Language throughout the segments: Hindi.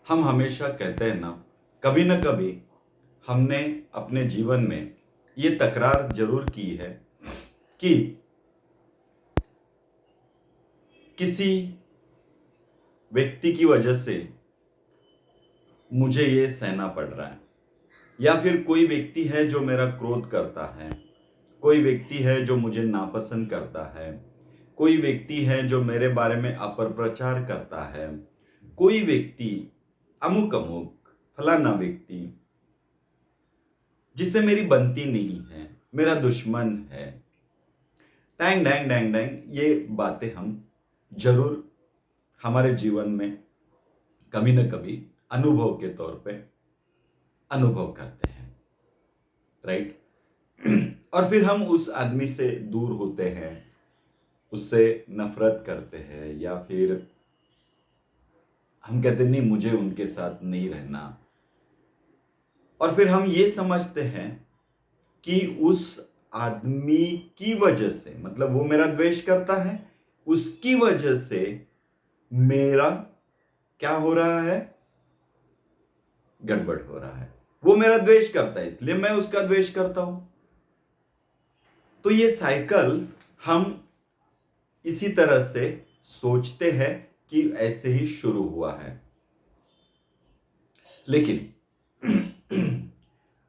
हम हमेशा कहते हैं ना कभी हमने अपने जीवन में ये तकरार जरूर की है कि किसी व्यक्ति की वजह से मुझे ये सहना पड़ रहा है, या फिर कोई व्यक्ति है जो मेरा क्रोध करता है, कोई व्यक्ति है जो मुझे नापसंद करता है, कोई व्यक्ति है जो मेरे बारे में अपप्रचार करता है, कोई व्यक्ति अमुक अमुक फलाना व्यक्ति जिससे मेरी बनती नहीं है, मेरा दुश्मन है। डैंग डैंग डैंग डैंग ये बातें हम जरूर हमारे जीवन में कभी न कभी अनुभव के तौर पे अनुभव करते हैं, राइट। और फिर हम उस आदमी से दूर होते हैं, उससे नफरत करते हैं, या फिर हम कहते नहीं मुझे उनके साथ नहीं रहना। और फिर हम ये समझते हैं कि उस आदमी की वजह से, मतलब वो मेरा द्वेष करता है, उसकी वजह से मेरा क्या हो रहा है, गड़बड़ हो रहा है। वो मेरा द्वेष करता है इसलिए मैं उसका द्वेष करता हूं। तो ये साइकिल हम इसी तरह से सोचते हैं कि ऐसे ही शुरू हुआ है। लेकिन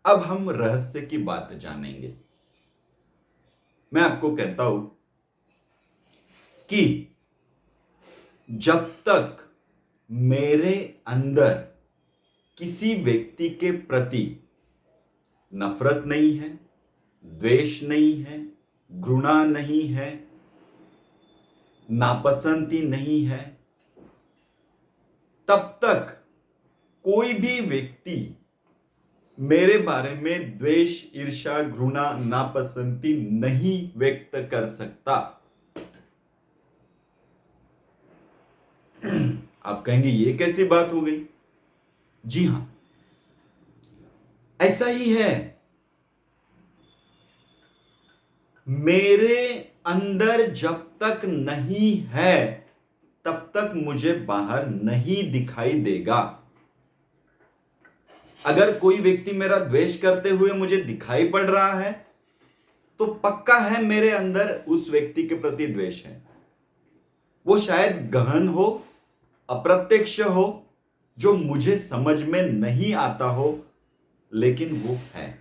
अब हम रहस्य की बात जानेंगे। मैं आपको कहता हूं कि जब तक मेरे अंदर किसी व्यक्ति के प्रति नफरत नहीं है, द्वेष नहीं है, घृणा नहीं है, नापसंदी नहीं है, तब तक कोई भी व्यक्ति मेरे बारे में द्वेष, ईर्ष्या, घृणा, नापसंदी नहीं व्यक्त कर सकता। आप कहेंगे ये कैसी बात हो गई? जी हां, ऐसा ही है। मेरे अंदर जब तक नहीं है तब तक मुझे बाहर नहीं दिखाई देगा। अगर कोई व्यक्ति मेरा द्वेष करते हुए मुझे दिखाई पड़ रहा है तो पक्का है मेरे अंदर उस व्यक्ति के प्रति द्वेष है। वो शायद गहन हो, अप्रत्यक्ष हो, जो मुझे समझ में नहीं आता हो, लेकिन वो है,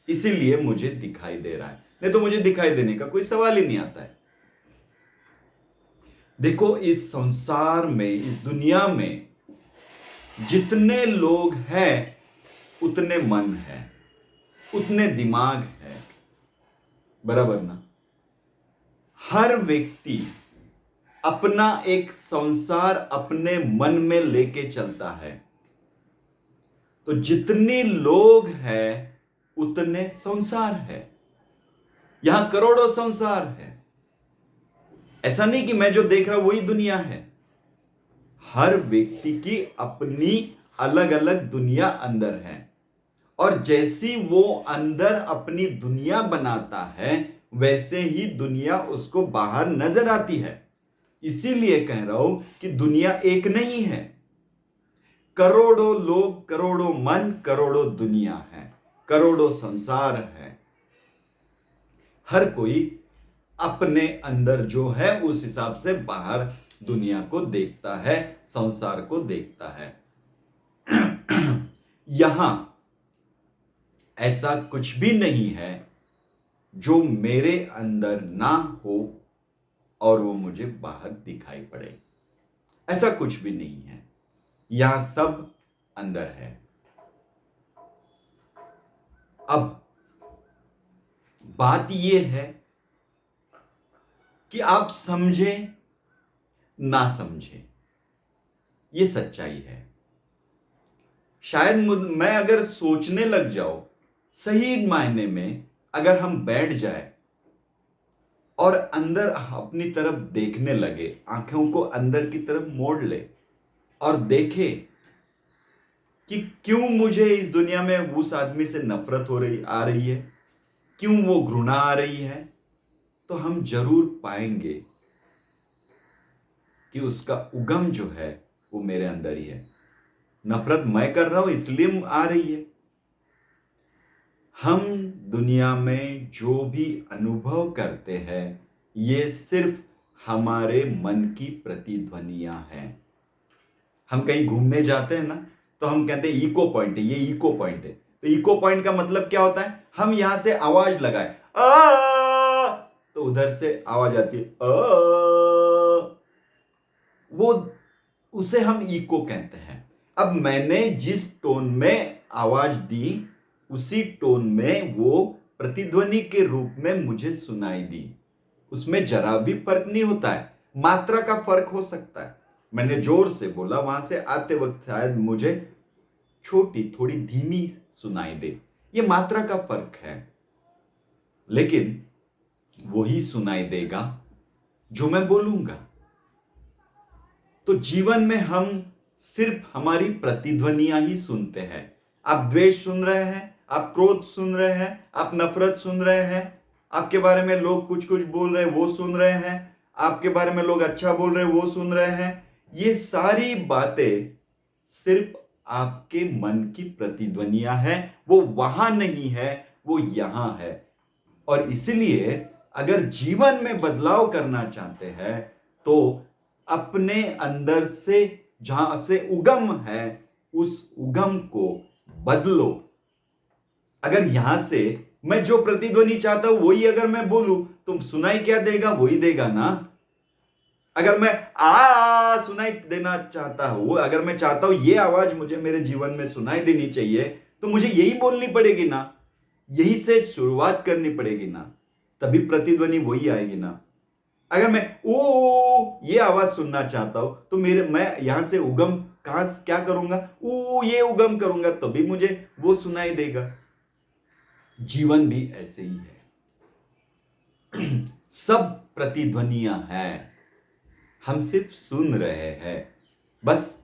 इसीलिए मुझे दिखाई दे रहा है। नहीं तो मुझे दिखाई देने का कोई सवाल ही नहीं आता है। देखो, इस संसार में, इस दुनिया में जितने लोग हैं उतने मन है, उतने दिमाग है, बराबर ना। हर व्यक्ति अपना एक संसार अपने मन में लेके चलता है। तो जितने लोग हैं उतने संसार है। यहां करोड़ों संसार है। ऐसा नहीं कि मैं जो देख रहा हूं वही दुनिया है। हर व्यक्ति की अपनी अलग अलग दुनिया अंदर है, और जैसी वो अंदर अपनी दुनिया बनाता है वैसे ही दुनिया उसको बाहर नजर आती है। इसीलिए कह रहा हूं कि दुनिया एक नहीं है। करोड़ों लोग, करोड़ों मन, करोड़ों दुनिया है, करोड़ों संसार है। हर कोई अपने अंदर जो है उस हिसाब से बाहर दुनिया को देखता है, संसार को देखता है। यहां ऐसा कुछ भी नहीं है जो मेरे अंदर ना हो और वो मुझे बाहर दिखाई पड़े। ऐसा कुछ भी नहीं है। यहां सब अंदर है। अब बात यह है कि आप समझे ना समझे, ये सच्चाई है। शायद मैं अगर सोचने लग जाऊं, सही मायने में अगर हम बैठ जाए और अंदर अपनी तरफ देखने लगे, आंखों को अंदर की तरफ मोड़ ले और देखे कि क्यों मुझे इस दुनिया में उस आदमी से नफरत आ रही है, क्यों वो घृणा आ रही है, तो हम जरूर पाएंगे कि उसका उगम जो है वो मेरे अंदर ही है। नफरत मैं कर रहा हूं इसलिए आ रही है। हम दुनिया में जो भी अनुभव करते हैं ये सिर्फ हमारे मन की प्रतिध्वनियां हैं। हम कहीं घूमने जाते हैं ना, तो हम कहते हैं इको पॉइंट है, ये इको पॉइंट है। तो इको पॉइंट का मतलब क्या होता है? हम यहां से आवाज लगाए तो उधर से आवाज आती है वो, उसे हम इको कहते हैं। अब मैंने जिस टोन में आवाज दी उसी टोन में वो प्रतिध्वनि के रूप में मुझे सुनाई दी। उसमें जरा भी फर्क नहीं होता है, मात्रा का फर्क हो सकता है। मैंने जोर से बोला, वहां से आते वक्त शायद मुझे छोटी थोड़ी धीमी सुनाई दे, ये मात्रा का फर्क है, लेकिन वही सुनाई देगा जो मैं बोलूंगा। तो जीवन में हम सिर्फ हमारी प्रतिध्वनियां ही सुनते हैं। आप द्वेष सुन रहे हैं, आप क्रोध सुन रहे हैं, आप नफरत सुन रहे हैं, आपके बारे में लोग कुछ कुछ बोल रहे हैं वो सुन रहे हैं, आपके बारे में लोग अच्छा बोल रहे हैं वो सुन रहे हैं। ये सारी बातें सिर्फ आपके मन की प्रतिध्वनियां हैं, वो वहां नहीं है, वो यहां है। और इसलिए अगर जीवन में बदलाव करना चाहते हैं तो अपने अंदर से जहां से उगम है उस उगम को बदलो। अगर यहां से मैं जो प्रतिध्वनि चाहता हूं वही अगर मैं बोलूं तो सुनाई क्या देगा? वही देगा ना। अगर मैं सुनाई देना चाहता हूं, अगर मैं चाहता हूं ये आवाज मुझे मेरे जीवन में सुनाई देनी चाहिए, तो मुझे यही बोलनी पड़ेगी ना, यही से शुरुआत करनी पड़ेगी ना, तभी प्रतिध्वनि वही आएगी ना। अगर मैं ओ ये आवाज सुनना चाहता हूं तो मैं यहां से उगम कहां क्या करूंगा? ये उगम करूंगा तभी मुझे वो सुनाई देगा। जीवन भी ऐसे ही है। सब प्रतिध्वनियां हैं, हम सिर्फ सुन रहे हैं। बस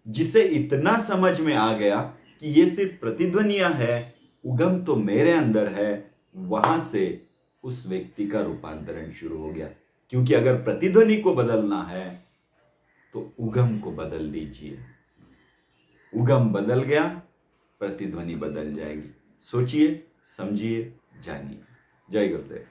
जिसे इतना समझ में आ गया कि ये सिर्फ प्रतिध्वनियां है, उगम तो मेरे अंदर है, वहां से उस व्यक्ति का रूपांतरण शुरू हो गया। क्योंकि अगर प्रतिध्वनि को बदलना है तो उगम को बदल दीजिए। उगम बदल गया, प्रतिध्वनि बदल जाएगी। सोचिए, समझिए, जानिए। जय गुरुदेव।